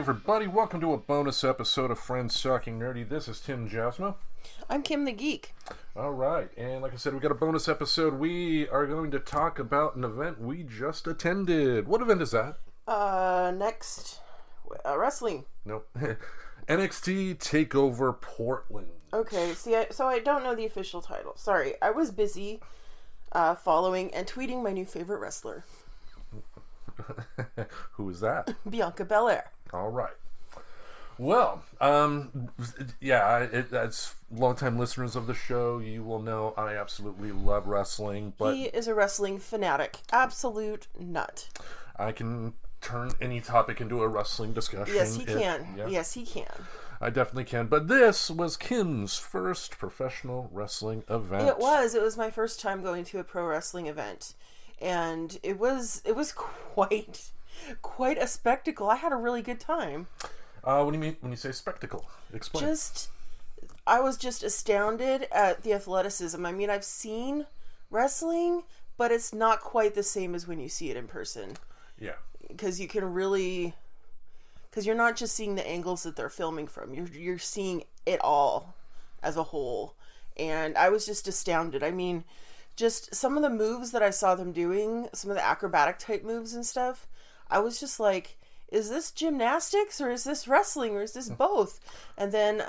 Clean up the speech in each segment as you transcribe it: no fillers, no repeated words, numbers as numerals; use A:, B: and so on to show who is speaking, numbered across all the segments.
A: everybody, welcome to a bonus episode of Friends Talking Nerdy. This is Tim Jasmo.
B: I'm Kim the Geek.
A: Alright, and like I said, we got a bonus episode. We are going to talk about an event we just attended. What event is that?
B: Next, wrestling.
A: Nope. NXT Takeover Portland.
B: Okay, so I don't know the official title. Sorry, I was busy following and tweeting my new favorite wrestler.
A: Who is that?
B: Bianca Belair.
A: All right. Well, as longtime listeners of the show, you will know I absolutely love wrestling. But
B: he is a wrestling fanatic. Absolute nut.
A: I can turn any topic into a wrestling discussion.
B: Yes, he can.
A: Yeah.
B: Yes, he can.
A: I definitely can. But this was Kim's first professional wrestling event.
B: It was. It was my first time going to a pro wrestling event. And it was quite a spectacle. I had a really good time.
A: What do you mean when you say spectacle? Explain.
B: I was just astounded at the athleticism. I mean, I've seen wrestling, but it's not quite the same as when you see it in person.
A: Yeah.
B: Because you're not just seeing the angles that they're filming from. You're seeing it all as a whole. And I was just astounded. I mean, just some of the moves that I saw them doing, some of the acrobatic type moves and stuff, I was just like, is this gymnastics or is this wrestling or is this both? And then,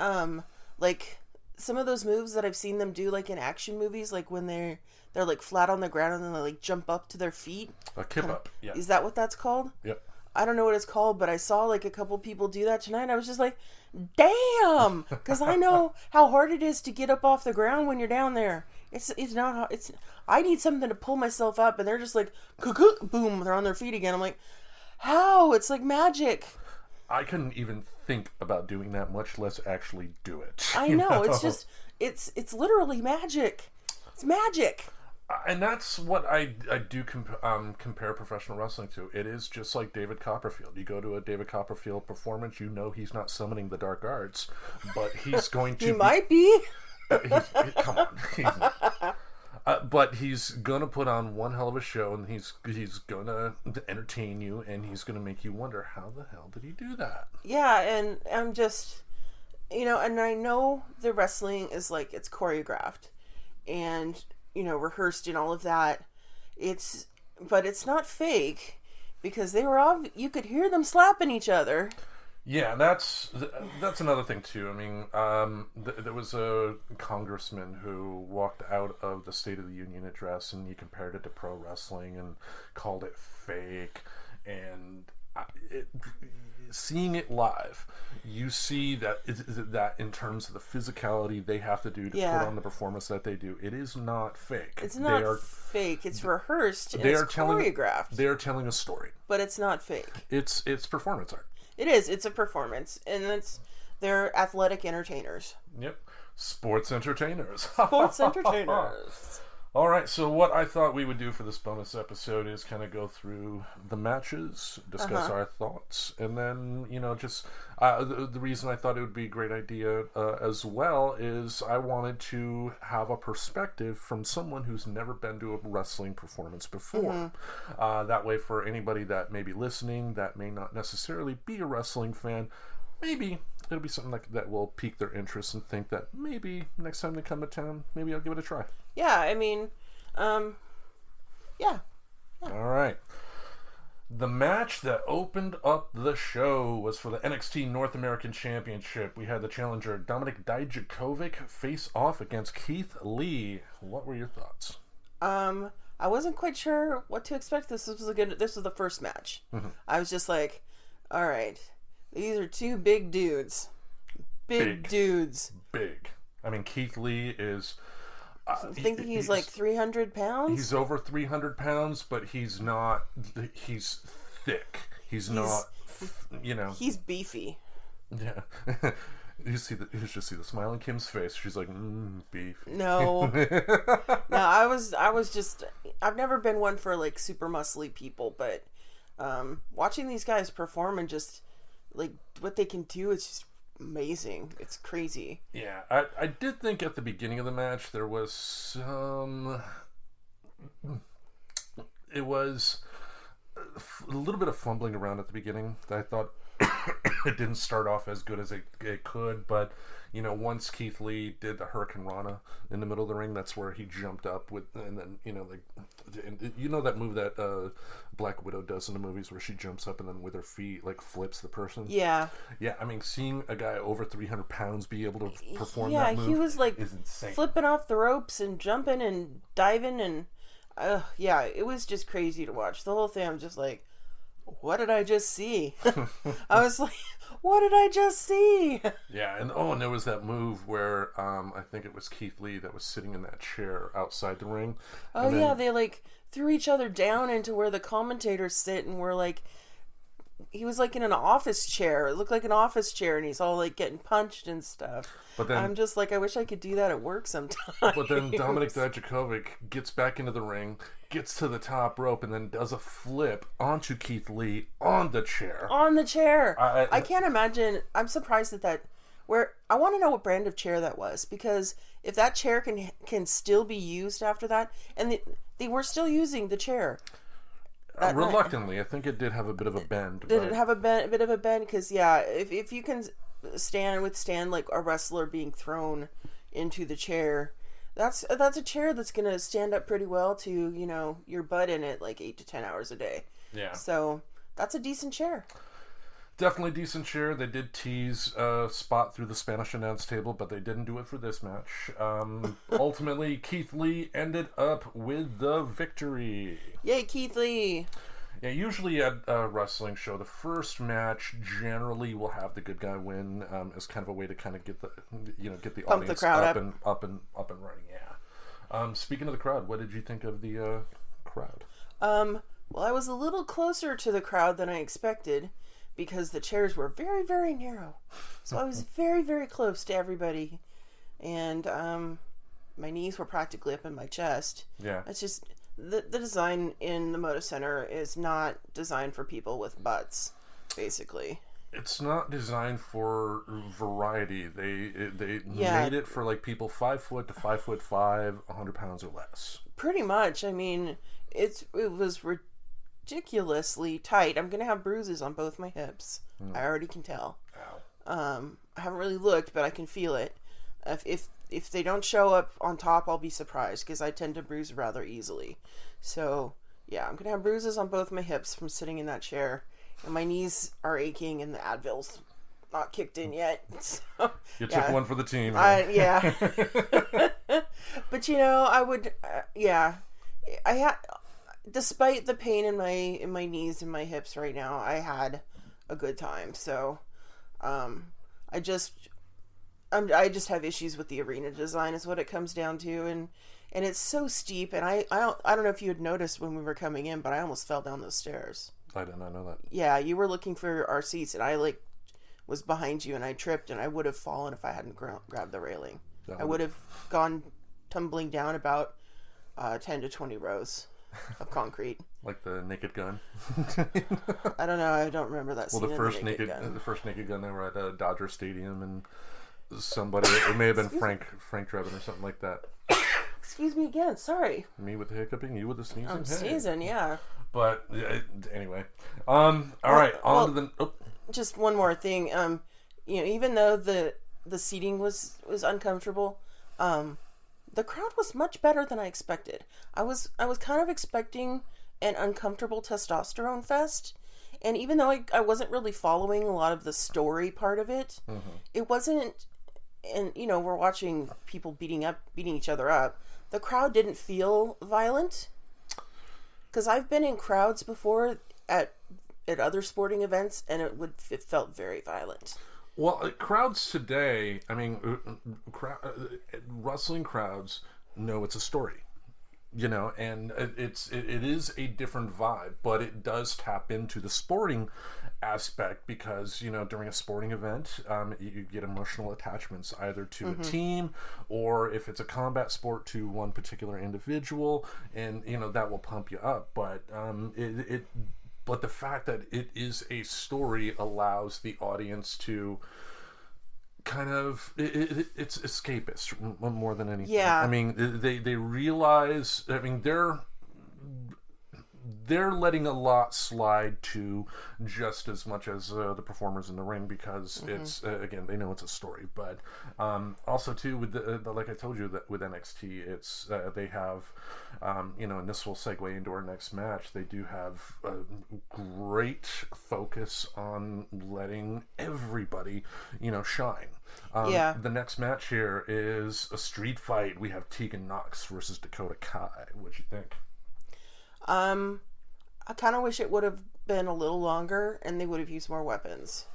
B: like, some of those moves that I've seen them do, like in action movies, like when they're like flat on the ground and then they like jump up to their feet.
A: A kip up, yeah.
B: Is that what that's called?
A: Yep.
B: I don't know what it's called, but I saw like a couple people do that tonight and I was just like, damn! Because I know how hard it is to get up off the ground when you're down there. It's not hard. I need something to pull myself up and they're just like, boom, they're on their feet again. I'm like, how? It's like magic.
A: I couldn't even think about doing that, much less actually do it.
B: I know. It's just, it's literally magic. It's magic.
A: And that's what I do compare professional wrestling to. It is just like David Copperfield. You go to a David Copperfield performance, you know he's not summoning the dark arts, but he's going to...
B: He might be.
A: Come on. But he's going to put on one hell of a show, and he's going to entertain you, and he's going to make you wonder, how the hell did he do that?
B: Yeah, and I'm just... and I know the wrestling is like, it's choreographed. And... rehearsed and all of that. But it's not fake because they were you could hear them slapping each other.
A: Yeah, that's another thing too. I mean, there was a congressman who walked out of the State of the Union address and he compared it to pro wrestling and called it fake. And seeing it live, you see that in terms of the physicality they have to do to put on the performance that they do, it is not fake.
B: It's not fake. It's rehearsed. And it's choreographed.
A: They are telling a story,
B: but it's not fake.
A: It's performance art.
B: It is. It's a performance, and they're athletic entertainers.
A: Yep, sports entertainers.
B: Sports entertainers.
A: All right, so what I thought we would do for this bonus episode is kind of go through the matches, discuss our thoughts, and then, just the reason I thought it would be a great idea as well is I wanted to have a perspective from someone who's never been to a wrestling performance before. That way, for anybody that may be listening that may not necessarily be a wrestling fan, maybe it'll be something that will pique their interest and think that maybe next time they come to town, maybe I'll give it a try.
B: Yeah, I mean, yeah.
A: All right. The match that opened up the show was for the NXT North American Championship. We had the challenger Dominik Dijakovic face off against Keith Lee. What were your thoughts?
B: I wasn't quite sure what to expect. This was the first match. Mm-hmm. I was just like, all right. These are two big dudes. Big dudes.
A: Big. I mean, Keith Lee is...
B: I think he's like 300 pounds?
A: He's over 300 pounds, but he's not... He's thick. He's not...
B: He's beefy.
A: Yeah. You should see the smile on Kim's face. She's like, beef.
B: No. No, I was just... I've never been one for like super muscly people, but watching these guys perform and just... like what they can do is just amazing. It's crazy.
A: Yeah, I did think at the beginning of the match there was some... It was a little bit of fumbling around at the beginning that I thought it didn't start off as good as it could, but you know, once Keith Lee did the Hurricane Rana in the middle of the ring, that's where he jumped up with, and then, you know, like, you know that move that Black Widow does in the movies where she jumps up and then with her feet, like, flips the person?
B: Yeah.
A: Yeah, I mean, seeing a guy over 300 pounds be able to perform
B: yeah,
A: that move
B: he was, like,
A: is insane.
B: Flipping off the ropes and jumping and diving and, yeah, it was just crazy to watch. The whole thing, I'm just like, what did I just see? I was like, what did I just see?
A: Yeah, and there was that move where I think it was Keith Lee that was sitting in that chair outside the ring.
B: Oh yeah, they like threw each other down into where the commentators sit, and were like, he was like in an office chair. It looked like an office chair, and he's all like getting punched and stuff. But then I'm just like, I wish I could do that at work sometime.
A: But then Dominik Dijakovic gets back into the ring, gets to the top rope, and then does a flip onto Keith Lee on the chair.
B: On the chair. I can't imagine. I'm surprised that where I want to know what brand of chair that was, because if that chair can still be used after that, and they were still using the chair.
A: Reluctantly, I think it did have a bit of a bend.
B: Did it have a bit of a bend? Because yeah, if you can withstand like a wrestler being thrown into the chair, that's a chair that's gonna stand up pretty well to, you know, your butt in it like 8 to 10 hours a day. Yeah. So that's a decent chair.
A: Definitely decent chair. They did tease a spot through the Spanish announce table, but they didn't do it for this match. Ultimately, Keith Lee ended up with the victory.
B: Yay, Keith Lee!
A: Yeah, usually at a wrestling show, the first match generally will have the good guy win as kind of a way to kind of get the
B: Pump
A: audience
B: the crowd
A: up and running. Yeah. Speaking of the crowd, what did you think of the crowd?
B: Well, I was a little closer to the crowd than I expected, because the chairs were very, very narrow. So I was very, very close to everybody. And my knees were practically up in my chest. Yeah. It's just, the design in the Moda Center is not designed for people with butts, basically.
A: It's not designed for variety. They made it for like people 5 foot to 5'5", 100 pounds or less.
B: Pretty much. I mean, it was ridiculously tight. I'm gonna have bruises on both my hips. I already can tell. Ow. I haven't really looked, but I can feel it. If they don't show up on top, I'll be surprised, because I tend to bruise rather easily. So yeah, I'm gonna have bruises on both my hips from sitting in that chair, and my knees are aching, and the Advil's not kicked in yet. So,
A: you took one for the team.
B: Yeah. But you know, I would. I had. Despite the pain in my knees and my hips right now, I had a good time. So, I just have issues with the arena design, is what it comes down to, and it's so steep. And I don't know if you had noticed when we were coming in, but I almost fell down those stairs.
A: I did not know that.
B: Yeah, you were looking for our seats, and I was behind you, and I tripped, and I would have fallen if I hadn't grabbed the railing. I would have gone tumbling down about 10 to 20 rows of concrete.
A: Like the Naked Gun.
B: I don't know. I don't remember that scene.
A: Well, the first Naked Gun, they were at Dodger Stadium, and somebody, it may have been Frank Drebin or something like that.
B: Excuse me again. Sorry.
A: Me with the hiccuping, you with the sneezing.
B: I'm sneezing, yeah.
A: But anyway, all right. On to the. Oh.
B: Just one more thing. You know, even though the seating was uncomfortable, the crowd was much better than I expected. I was kind of expecting an uncomfortable testosterone fest, and even though I wasn't really following a lot of the story part of it, it wasn't. And you know, we're watching people beating each other up. The crowd didn't feel violent, because I've been in crowds before at other sporting events, and it felt very violent.
A: Well, crowds today, I mean, wrestling crowds know it's a story, you know, and it is a different vibe, but it does tap into the sporting aspect, because, you know, during a sporting event, you get emotional attachments either to a team, or if it's a combat sport, to one particular individual, and, you know, that will pump you up. But but the fact that it is a story allows the audience to kind of, it's escapist more than anything. Yeah. I mean, they realize, I mean, they're letting a lot slide to just as much as the performers in the ring, because it's again, they know it's a story, but also too with the like I told you, that with NXT, it's they have and this will segue into our next match. They do have a great focus on letting everybody shine. The next match here is a street fight. We have Tegan Nox versus Dakota Kai. What'd you think?
B: I kind of wish it would have been a little longer and they would have used more weapons.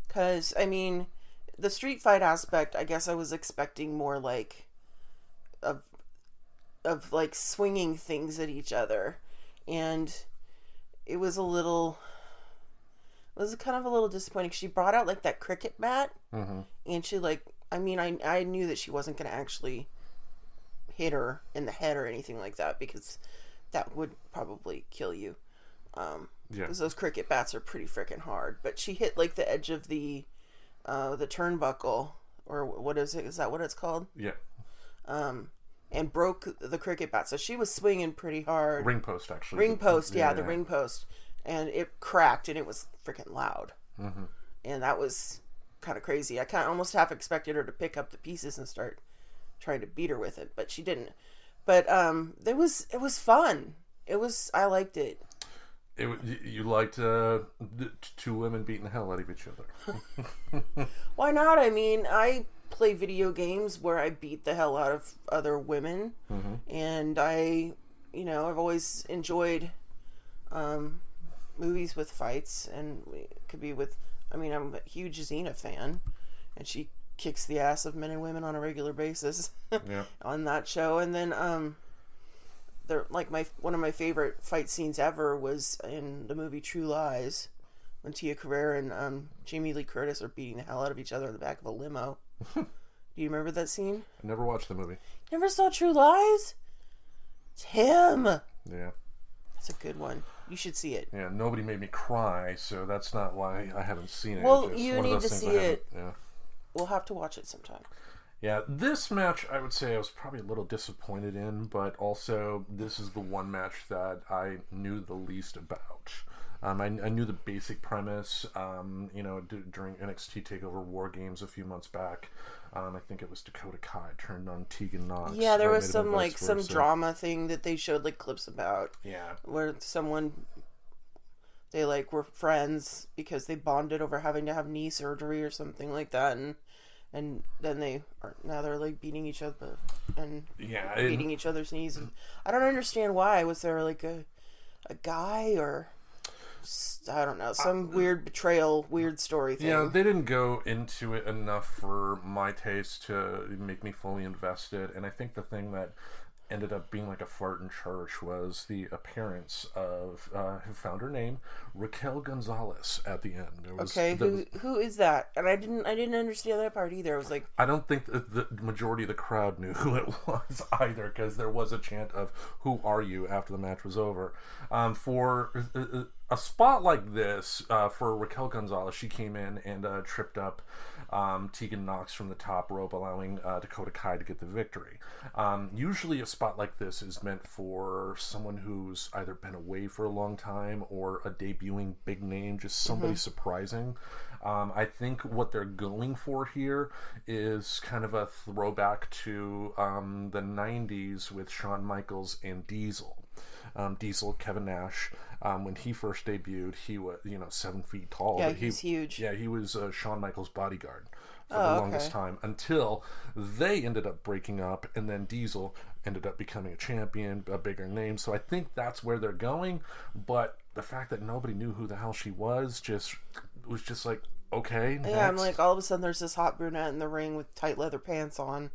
B: Because, I mean, the street fight aspect, I guess I was expecting more like of like swinging things at each other. And it was kind of a little disappointing. She brought out like that cricket bat, and she I knew that she wasn't going to actually hit her in the head or anything like that, because that would probably kill you. Because those cricket bats are pretty freaking hard. But she hit like the edge of the turnbuckle, or what is it? Is that what it's called?
A: Yeah.
B: And broke the cricket bat. So she was swinging pretty hard.
A: Ring post, actually.
B: Ring post, the ring post. And it cracked, and it was freaking loud. And that was kind of crazy. I kind of almost half expected her to pick up the pieces and start trying to beat her with it, but she didn't. But it was fun. I liked it.
A: You liked two women beating the hell out of each other.
B: Why not? I mean, I play video games where I beat the hell out of other women, and I've always enjoyed movies with fights, and it could be with. I mean, I'm a huge Xena fan, and she kicks the ass of men and women on a regular basis on that show. And then they're like one of my favorite fight scenes ever was in the movie True Lies, when Tia Carrere and Jamie Lee Curtis are beating the hell out of each other in the back of a limo. Do you remember that scene?
A: I never watched the movie.
B: Never saw True Lies? It's him.
A: Yeah.
B: That's a good one. You should see it.
A: Yeah, nobody made me cry, so that's not why I haven't seen it.
B: Well, you need to see it.
A: Yeah.
B: We'll have to watch it sometime.
A: Yeah, this match, I would say I was probably a little disappointed in, but also this is the one match that I knew the least about. I knew the basic premise, during NXT Takeover War Games a few months back. I think it was Dakota Kai turned on Tegan Nox.
B: Yeah, there was some drama thing that they showed like clips about.
A: Yeah.
B: Where they were friends because they bonded over having to have knee surgery or something like that, and then they're like beating each other and beating each other's knees, and I don't understand why. Was there like a guy or I don't know, some weird betrayal, weird story thing?
A: Yeah, they didn't go into it enough for my taste to make me fully invested, and I think the thing that ended up being like a fart in church was the appearance of who found her name, Raquel Gonzalez at the end.
B: Who is that? And I didn't understand that part either. I was like,
A: I don't think the majority of the crowd knew who it was either, because there was a chant of "Who are you?" after the match was over. For a spot like this, for Raquel Gonzalez, she came in and tripped up Tegan Nox from the top rope, allowing Dakota Kai to get the victory. Usually a spot like this is meant for someone who's either been away for a long time or a debuting big name, just somebody surprising. I think what they're going for here is kind of a throwback to the 90s with Shawn Michaels and Diesel. Diesel, Kevin Nash, when he first debuted, he was 7 feet tall.
B: Yeah, he's huge.
A: Yeah, he was Shawn Michaels' bodyguard for the longest time, until they ended up breaking up, and then Diesel ended up becoming a champion, a bigger name. So I think that's where they're going. But the fact that nobody knew who the hell she was was just like, okay, next.
B: Yeah, I'm like, all of a sudden there's this hot brunette in the ring with tight leather pants on,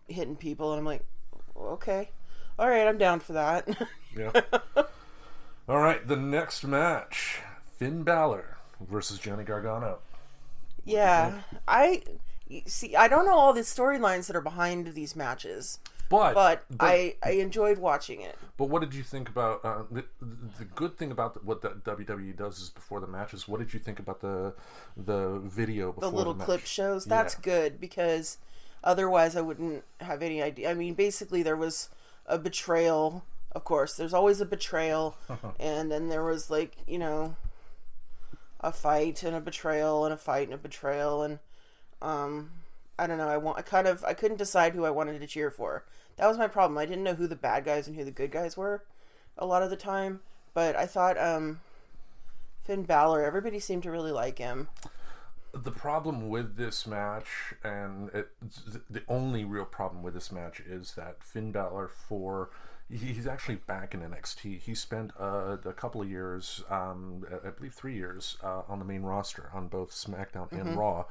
B: hitting people, and I'm like, okay. All right, I'm down for that.
A: Yeah. All right, the next match, Finn Balor versus Johnny Gargano.
B: Yeah, I don't know all the storylines that are behind these matches, but I enjoyed watching it.
A: But what did you think about the good thing about what the WWE does is before the matches? What did you think about the video before
B: the little
A: match?
B: clip shows? That's good, because otherwise I wouldn't have any idea. I mean, basically there was a betrayal of course, there's always a betrayal, and then there was like, a fight and a betrayal and a fight and a betrayal, and I don't know. I couldn't decide who I wanted to cheer for. That was my problem. I didn't know who the bad guys and who the good guys were a lot of the time. But I thought Finn Balor, everybody seemed to really like him.
A: The problem with this match, and the only real problem with this match, is that Finn Balor, he's actually back in NXT. He spent a couple of years, I believe 3 years, on the main roster on both SmackDown and Raw.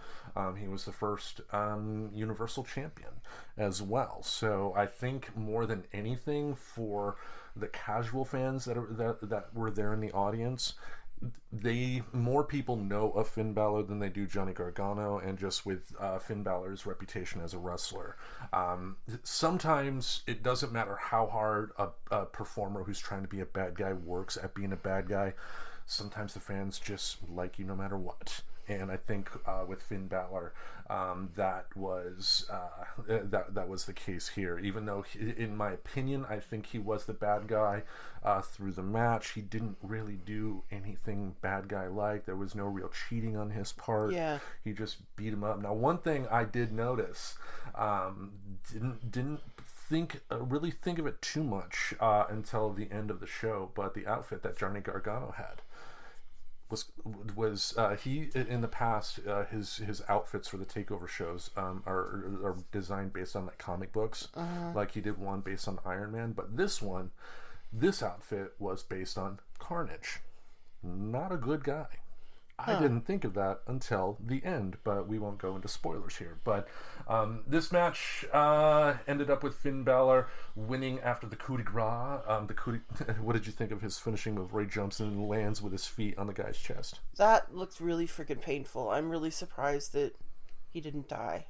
A: He was the first Universal Champion as well. So I think more than anything, for the casual fans that were there in the audience, more people know of Finn Balor than they do Johnny Gargano, and just with Finn Balor's reputation as a wrestler. Sometimes it doesn't matter how hard a performer who's trying to be a bad guy works at being a bad guy. Sometimes the fans just like you no matter what. And I think with Finn Balor, that was the case here. Even though, in my opinion, I think he was the bad guy through the match, he didn't really do anything bad guy-like. There was no real cheating on his part.
B: Yeah.
A: He just beat him up. Now, one thing I did notice, didn't really think of it too much until the end of the show, but the outfit that Johnny Gargano had. Was he in the past, his outfits for the takeover shows are designed based on like comic books, like he did one based on Iron Man, but this outfit was based on Carnage. Not a good guy. I didn't think of that until the end, but we won't go into spoilers here. But this match ended up with Finn Balor winning after the coup de grace. What did you think of his finishing move, where he jumps in and lands with his feet on the guy's chest?
B: That looked really freaking painful. I'm really surprised that he didn't die.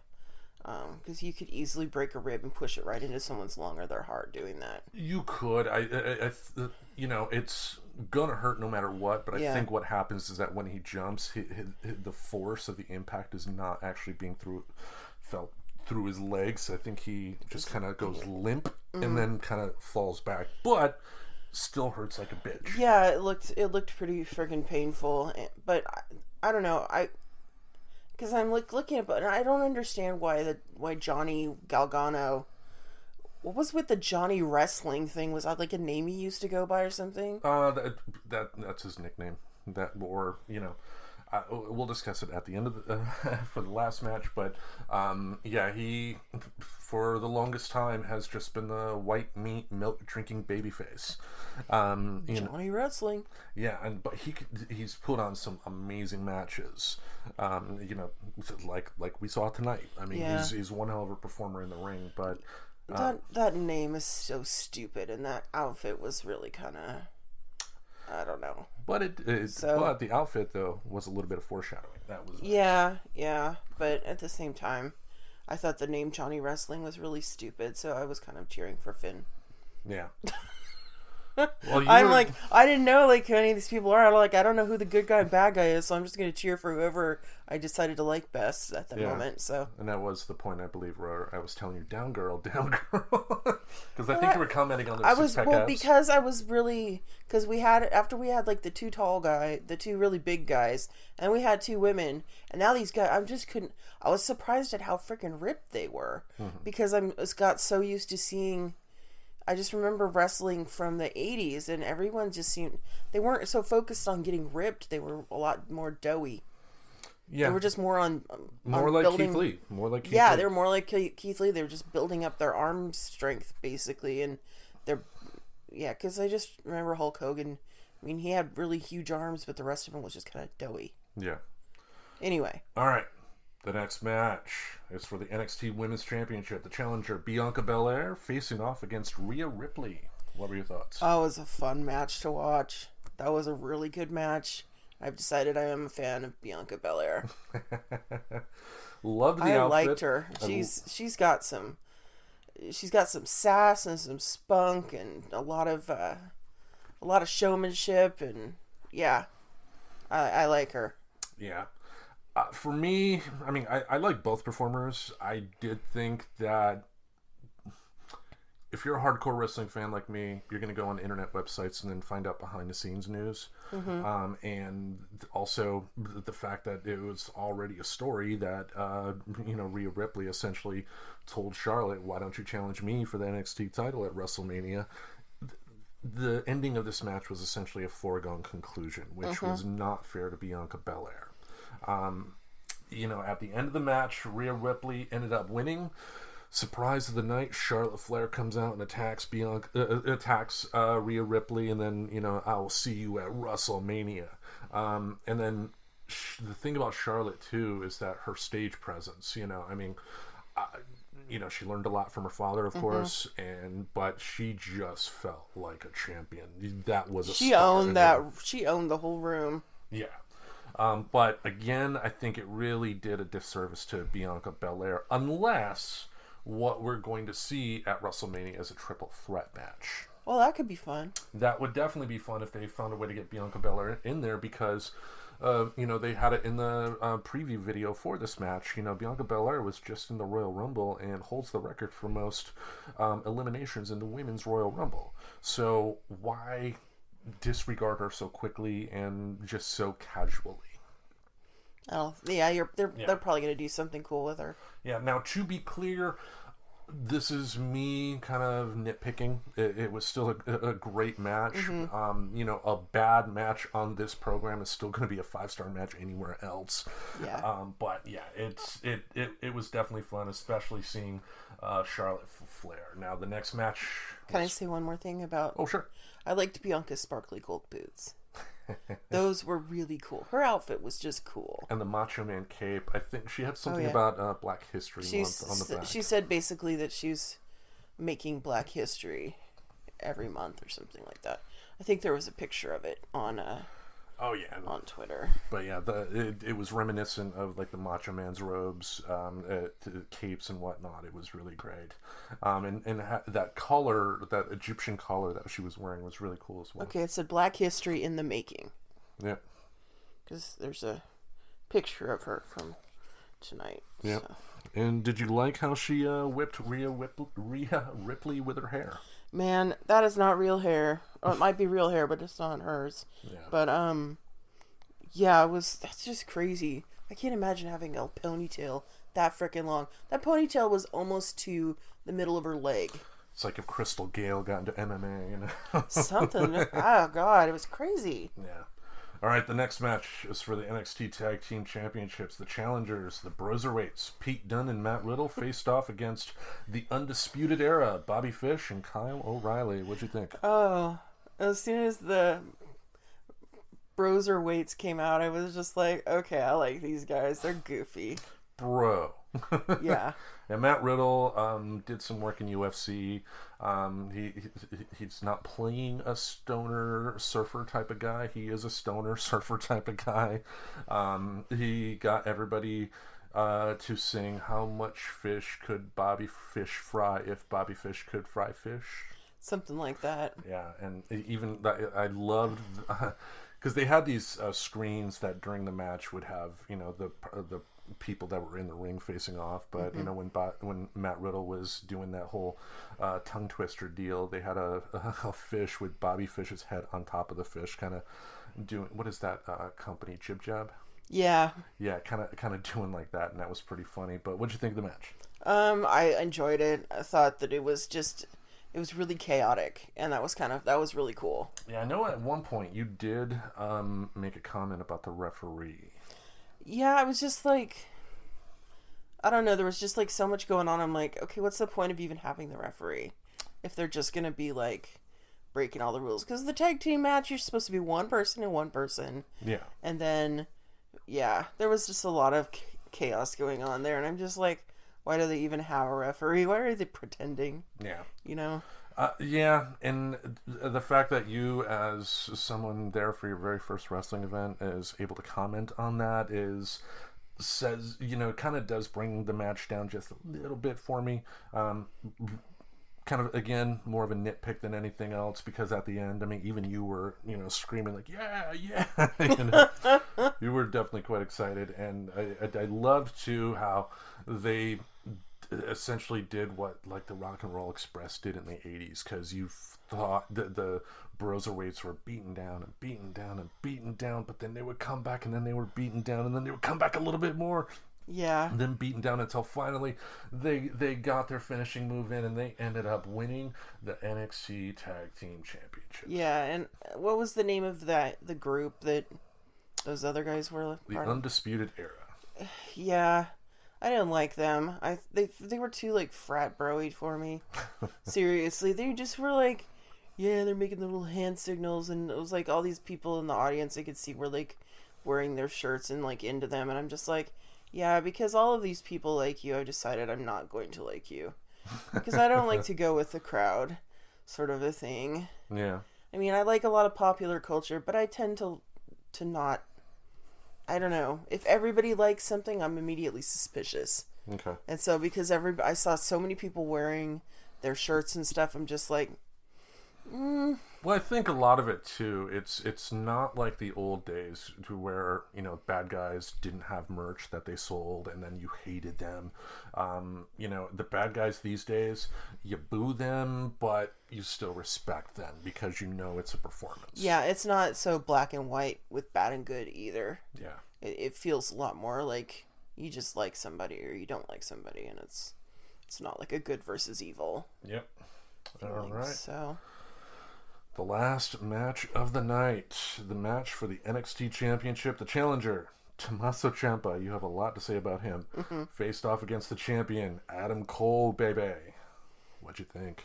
B: Because you could easily break a rib and push it right into someone's lung or their heart doing that.
A: You could. It's gonna hurt no matter what. But I think what happens is that when he jumps, the force of the impact is not actually being felt through his legs. I think he just kind of goes limp and then kind of falls back. But still hurts like a bitch.
B: Yeah, it looked pretty freaking painful. But I don't know. Because I'm looking at it, and I don't understand why Johnny Gargano. What was with the Johnny Wrestling thing? Was that like a name he used to go by or something?
A: That's his nickname. We'll discuss it at the end of for the last match. But he for the longest time has just been the white meat milk drinking babyface.
B: Johnny Wrestling.
A: Yeah, but he's put on some amazing matches. Like we saw tonight. I mean, he's one hell of a performer in the ring. But
B: that name is so stupid, and that outfit was really kind of, I don't know.
A: But but the outfit though was a little bit of foreshadowing. That was
B: yeah. But at the same time, I thought the name Johnny Wrestling was really stupid, so I was kind of cheering for Finn.
A: Yeah.
B: Well, I didn't know like who any of these people are. I don't know who the good guy and bad guy is, so I'm just going to cheer for whoever I decided to like best at the moment. So,
A: and that was the point, I believe, where I was telling you, down girl, because I think you were commenting on those
B: because I was really, because after we had like the two really big guys, and we had two women, and now these guys, I was surprised at how freaking ripped they were, because I got so used to seeing. I just remember wrestling from the 80s, and everyone just they weren't so focused on getting ripped. They were a lot more doughy. Yeah. They were just more on
A: like building, Keith Lee. More like Keith Lee.
B: They were more like Keith Lee. They were just building up their arm strength, basically. And because I just remember Hulk Hogan. I mean, he had really huge arms, but the rest of him was just kind of doughy. Yeah. Anyway.
A: All right. The next match is for the NXT Women's Championship. The challenger, Bianca Belair, facing off against Rhea Ripley. What were your thoughts?
B: Oh, it was a fun match to watch. That was a really good match. I've decided I am a fan of Bianca Belair.
A: Loved the outfit.
B: I liked her. She's got some sass and some spunk and a lot of showmanship, and I like her.
A: Yeah. For me, I mean, I like both performers. I did think that if you're a hardcore wrestling fan like me, you're going to go on internet websites and then find out behind the scenes news. And also the fact that it was already a story that, Rhea Ripley essentially told Charlotte, why don't you challenge me for the NXT title at WrestleMania? The ending of this match was essentially a foregone conclusion, which was not fair to Bianca Belair. At the end of the match, Rhea Ripley ended up winning. Surprise of the night, Charlotte Flair comes out and attacks Rhea Ripley, and then, I will see you at WrestleMania. And then the thing about Charlotte, too, is that her stage presence, she learned a lot from her father, of course, but she just felt like a champion. That was a
B: She owned that. She owned the whole room.
A: Yeah. But again, I think it really did a disservice to Bianca Belair, unless what we're going to see at WrestleMania is a triple threat match.
B: Well, that could be fun.
A: That would definitely be fun if they found a way to get Bianca Belair in there, because they had it in the preview video for this match. Bianca Belair was just in the Royal Rumble and holds the record for most eliminations in the Women's Royal Rumble. So why disregard her so quickly and just so casually?
B: Oh, yeah, they're probably going to do something cool with her.
A: Yeah, now to be clear, this is me kind of nitpicking. It was still a great match. A bad match on this program is still going to be a 5-star match anywhere else.
B: Yeah.
A: But yeah, it was definitely fun, especially seeing Charlotte Flair. Now the next match.
B: Can I say one more thing about?
A: Oh, sure.
B: I liked Bianca's sparkly gold boots. Those were really cool. Her outfit was just cool.
A: And the Macho Man cape. I think she had something about Black History Month on the back.
B: She said basically that she's making Black History every month or something like that. I think there was a picture of it on on Twitter.
A: But yeah, it was reminiscent of like the Macho Man's robes, capes and whatnot. It was really great. And that collar, that Egyptian collar that she was wearing was really cool as well.
B: Okay, it said Black History in the making.
A: Yeah.
B: Because there's a picture of her from tonight.
A: Yeah.
B: So.
A: And did you like how she whipped Rhea Ripley with her hair?
B: Man, that is not real hair. Or it might be real hair, but it's not hers.
A: Yeah.
B: But that's just crazy. I can't imagine having a ponytail that freaking long. That ponytail was almost to the middle of her leg.
A: It's like if Crystal Gale got into MMA,
B: Something. Oh God, it was crazy.
A: Yeah. All right, the next match is for the NXT Tag Team Championships. The challengers, the Broserweights, Pete Dunne and Matt Riddle, faced off against the Undisputed Era, Bobby Fish and Kyle O'Reilly. What'd you think?
B: Oh, as soon as the Broserweights came out, I was just like, okay, I like these guys. They're goofy.
A: Bro.
B: Yeah.
A: And Matt Riddle did some work in UFC. He's not playing a stoner surfer type of guy. He is a stoner surfer type of guy. He got everybody to sing "How much fish could Bobby Fish fry if Bobby Fish could fry fish?" Something
B: like that.
A: Yeah, and even I loved because they had these screens that during the match would have the people that were in the ring facing off, but when Matt Riddle was doing that whole tongue twister deal, they had a fish with Bobby Fish's head on top of the fish, kind of doing, what is that company, Jib Jab?
B: Yeah,
A: kind of doing like that, and that was pretty funny. But what'd you think of the match?
B: I enjoyed it. I thought that it was really chaotic, and that was really cool.
A: Yeah, I know at one point you did make a comment about the referee.
B: Yeah, I was just like, I don't know, there was just like so much going on. I'm like, okay, what's the point of even having the referee if they're just going to be like breaking all the rules? Because the tag team match, you're supposed to be one person and one person. Yeah. And then, yeah, there was just a lot of chaos going on there. And I'm just like, why do they even have a referee? Why are they pretending? Yeah.
A: Yeah, and the fact that you, as someone there for your very first wrestling event, is able to comment on that says, kind of does bring the match down just a little bit for me. Kind of, again, more of a nitpick than anything else, because at the end, I mean, even you were, screaming like, yeah, you were definitely quite excited, and I loved, too, how they essentially did what like the Rock and Roll Express did in the 80s, because you thought that the Broserweights were beaten down and beaten down and beaten down, but then they would come back and then they were beaten down and then they would come back a little bit more.
B: Yeah.
A: And then beaten down until finally they got their finishing move in and they ended up winning the NXT Tag Team Championship.
B: Yeah, and what was the name of the group that those other guys were?
A: The Undisputed Era.
B: Yeah. I didn't like them. They were too like frat bro-y for me. Seriously, they just were like, yeah, they're making the little hand signals, and it was like all these people in the audience I could see were like wearing their shirts and like into them, and I'm just like, yeah, because all of these people like you, I've decided I'm not going to like you because I don't like to go with the crowd, sort of a thing.
A: Yeah.
B: I mean, I like a lot of popular culture, but I tend to not. I don't know. If everybody likes something, I'm immediately suspicious.
A: Okay.
B: And so because I saw so many people wearing their shirts and stuff, I'm just like,
A: Well, I think a lot of it too, it's not like the old days to where, you know, bad guys didn't have merch that they sold and then you hated them. You know, the bad guys these days, you boo them, but you still respect them because you know it's a performance.
B: Yeah, it's not so black and white with bad and good either.
A: Yeah.
B: It feels a lot more like you just like somebody or you don't like somebody, and it's not like a good versus evil.
A: Yep. All right.
B: So
A: the last match of the night, the match for the NXT Championship, the challenger, Tommaso Ciampa. You have a lot to say about him.
B: Mm-hmm.
A: Faced off against the champion, Adam Cole, baby. What'd you think?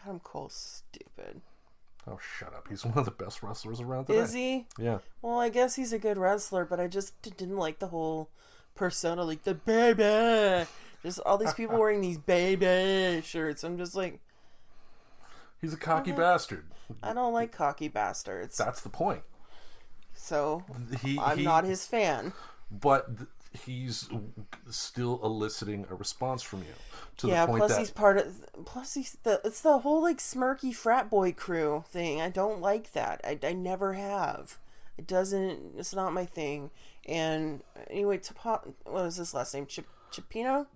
B: Adam Cole's stupid.
A: Oh, shut up. He's one of the best wrestlers around today.
B: Is he?
A: Yeah.
B: Well, I guess he's a good wrestler, but I just didn't like the whole persona, like the baby. Just all these people wearing these baby shirts. I'm just like,
A: he's a cocky bastard.
B: I don't like cocky bastards.
A: That's the point.
B: So I'm
A: he
B: not his fan.
A: But he's still eliciting a response from you. To
B: Yeah,
A: the point
B: plus
A: that,
B: he's part of. Plus it's the whole like smirky frat boy crew thing. I don't like that. I never have. It doesn't. It's not my thing. And anyway, what was his last name? Ciampino?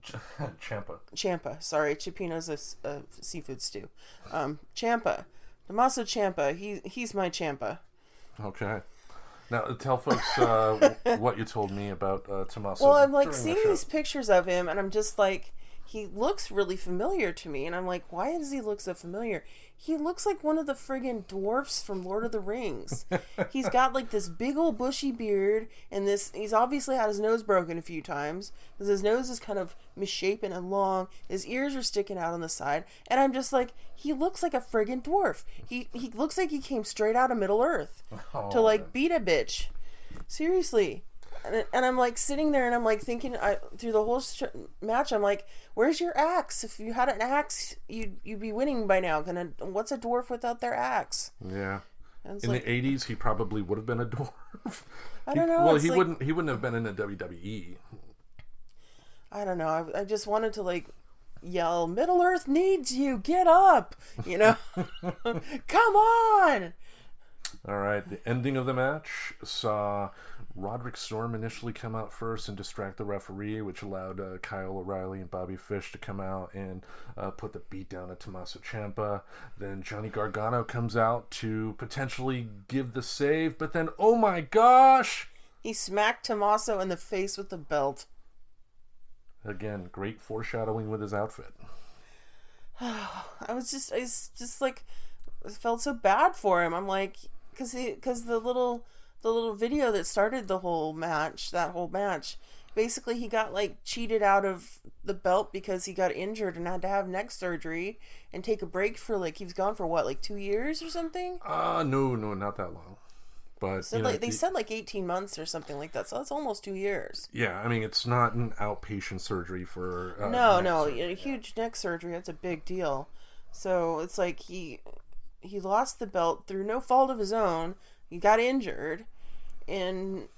B: Ciampa. Sorry, Ciampino's a seafood stew. Ciampa. Tommaso Ciampa. He's my Ciampa.
A: Okay. Now, tell folks what you told me about Tommaso.
B: Well, I'm like seeing these pictures of him, and I'm just like, he looks really familiar to me, and I'm like, why does he look so familiar? He looks like one of the friggin' dwarfs from Lord of the Rings. He's got like this big old bushy beard, and he's obviously had his nose broken a few times, because his nose is kind of misshapen and long, his ears are sticking out on the side, and I'm just like, he looks like a friggin' dwarf. He looks like he came straight out of Middle Earth to like beat a bitch. Seriously. And I'm like sitting there and I'm like thinking through the whole match, I'm like, where's your axe? If you had an axe, you'd be winning by now. What's a dwarf without their axe?
A: Yeah. In
B: like,
A: the 80s, he probably would have been a dwarf.
B: I don't know.
A: Well, he wouldn't have been in the WWE.
B: I don't know. I just wanted to like yell, Middle Earth needs you. Get up. You know? Come on.
A: All right. The ending of the match saw Roderick Strong initially come out first and distract the referee, which allowed Kyle O'Reilly and Bobby Fish to come out and put the beat down at Tommaso Ciampa. Then Johnny Gargano comes out to potentially give the save, but then, oh my gosh!
B: He smacked Tommaso in the face with the belt.
A: Again, great foreshadowing with his outfit.
B: I was just like, I felt so bad for him. I'm like, because the little video that started that whole match, basically he got like cheated out of the belt because he got injured and had to have neck surgery and take a break for like, he was gone for what, like 2 years or something?
A: No, not that long. But
B: so they said like 18 months or something like that, so that's almost 2 years.
A: Yeah, I mean, it's not an outpatient surgery for
B: no, a huge neck surgery, that's a big deal. So it's like he lost the belt through no fault of his own. He got injured, and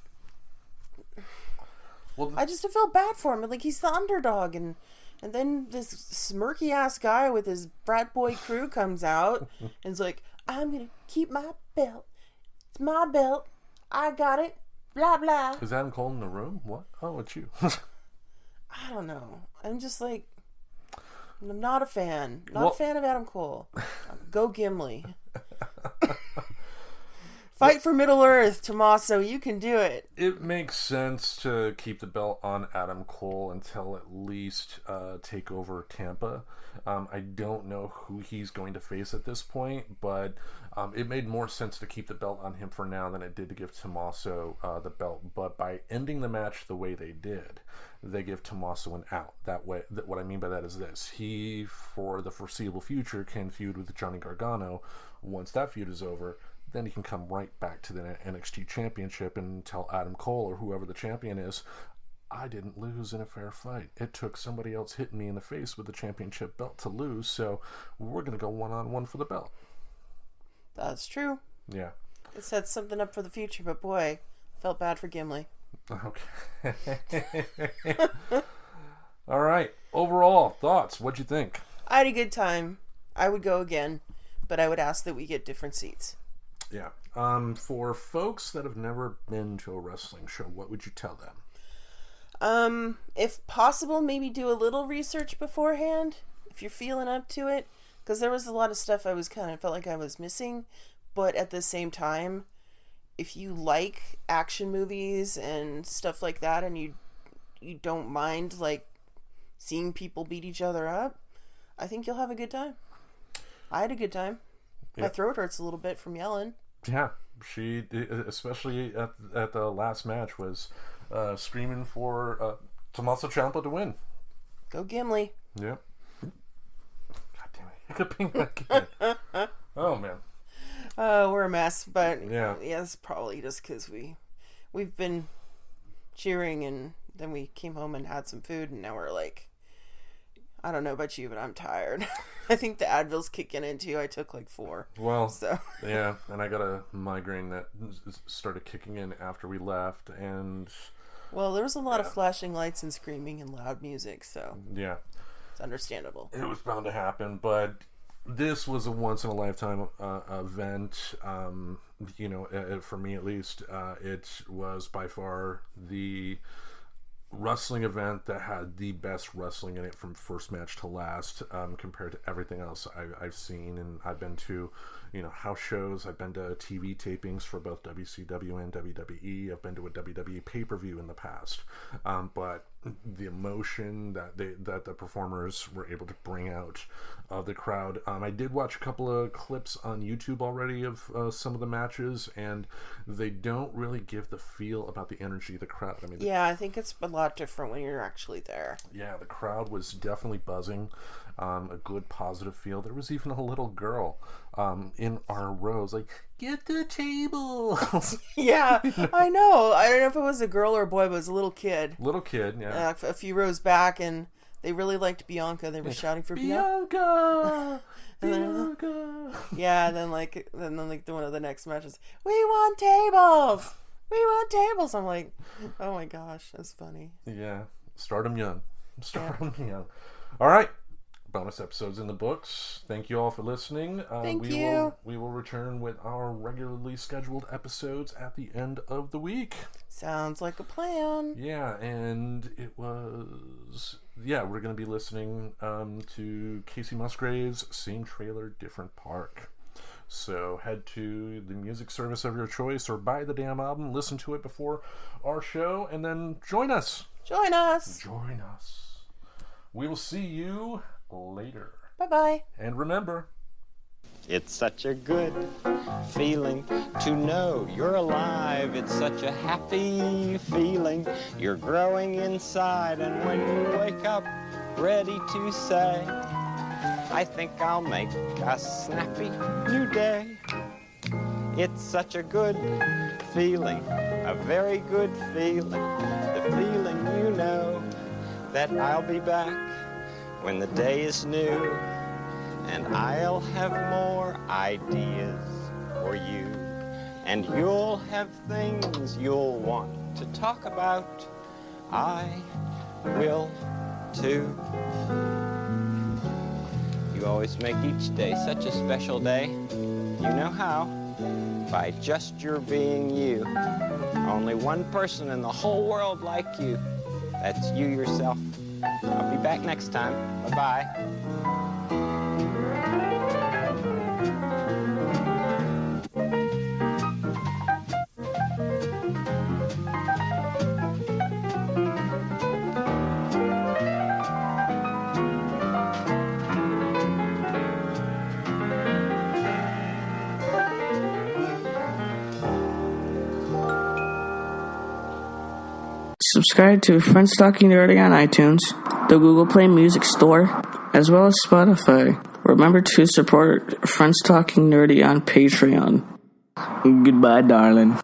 B: I just felt bad for him. Like, he's the underdog, and then this smirky ass guy with his frat boy crew comes out and is like, I'm gonna keep my belt. It's my belt. I got it. Blah blah.
A: Is Adam Cole in the room? What? Oh, it's you.
B: I don't know. I'm just like, I'm not a fan. Not a fan of Adam Cole. Go Gimli. Fight for Middle Earth, Tommaso. You can do it.
A: It makes sense to keep the belt on Adam Cole until at least Takeover Tampa. I don't know who he's going to face at this point, but it made more sense to keep the belt on him for now than it did to give Tommaso the belt. But by ending the match the way they did, they give Tommaso an out. That way, what I mean by that is this: he, for the foreseeable future, can feud with Johnny Gargano. Once that feud is over, then he can come right back to the NXT Championship and tell Adam Cole or whoever the champion is, I didn't lose in a fair fight. It took somebody else hitting me in the face with the championship belt to lose, so we're going to go one-on-one for the belt.
B: That's true.
A: Yeah.
B: It sets something up for the future, but boy, I felt bad for Gimli.
A: Okay. All right. Overall, thoughts. What'd you think?
B: I had a good time. I would go again, but I would ask that we get different seats.
A: Yeah. For folks that have never been to a wrestling show, what would you tell them?
B: If possible, maybe do a little research beforehand, if you're feeling up to it, because there was a lot of stuff I was felt like I was missing, but at the same time, if you like action movies and stuff like that, and you don't mind, like, seeing people beat each other up, I think you'll have a good time. I had a good time. Yep. My throat hurts a little bit from yelling.
A: Yeah, she, especially at the last match, was screaming for Tommaso Ciampa to win.
B: Go Gimli.
A: Yep. God damn it. Hiccuping again. Oh, man.
B: We're a mess, but
A: yeah,
B: it's probably just because we've been cheering, and then we came home and had some food, and now we're like, I don't know about you, but I'm tired. I think the Advil's kicking in too. I took like 4.
A: Well,
B: so
A: yeah, and I got a migraine that started kicking in after we left, and
B: well, there was a lot of flashing lights and screaming and loud music, so
A: yeah,
B: it's understandable.
A: It was bound to happen, but this was a once-in-a-lifetime event. For me at least, it was by far the wrestling event that had the best wrestling in it from first match to last, compared to everything else I've seen. And I've been to, house shows. I've been to TV tapings for both WCW and WWE. I've been to a WWE pay-per-view in the past. But the emotion that the performers were able to bring out of the crowd. I did watch a couple of clips on YouTube already of some of the matches, and they don't really give the feel about the energy of the crowd. I mean,
B: I think it's a lot different when you're actually there.
A: Yeah, the crowd was definitely buzzing. A good positive feel. There was even a little girl in our rows, like, get the tables.
B: Yeah, I know. I don't know if it was a girl or a boy, but it was a little kid.
A: Little kid, yeah.
B: A few rows back, and they really liked Bianca. They were shouting for
A: Bianca. Bianca.
B: Yeah, and then one of the next matches, we want tables. We want tables. I'm like, oh my gosh, that's funny.
A: Yeah, start them young. Young. All right. Bonus episodes in the books. Thank you all for listening.
B: Thank you.
A: We will return with our regularly scheduled episodes at the end of the week.
B: Sounds like a plan.
A: Yeah, and we're going to be listening to Casey Musgraves' Same Trailer, Different Park. So head to the music service of your choice or buy the damn album, listen to it before our show, and then join us.
B: Join us.
A: We will see you later.
B: Bye-bye.
A: And remember,
C: it's such a good feeling to know you're alive. It's such a happy feeling. You're growing inside, and when you wake up ready to say, I think I'll make a snappy new day. It's such a good feeling, a very good feeling. The feeling you know that I'll be back when the day is new, and I'll have more ideas for you, and you'll have things you'll want to talk about. I will too. You always make each day such a special day. You know how? By just your being you. Only one person in the whole world like you. That's you yourself. I'll be back next time. Bye-bye.
D: Subscribe to Friends Talking Nerdy on iTunes, the Google Play Music Store, as well as Spotify. Remember to support Friends Talking Nerdy on Patreon. Goodbye, darling.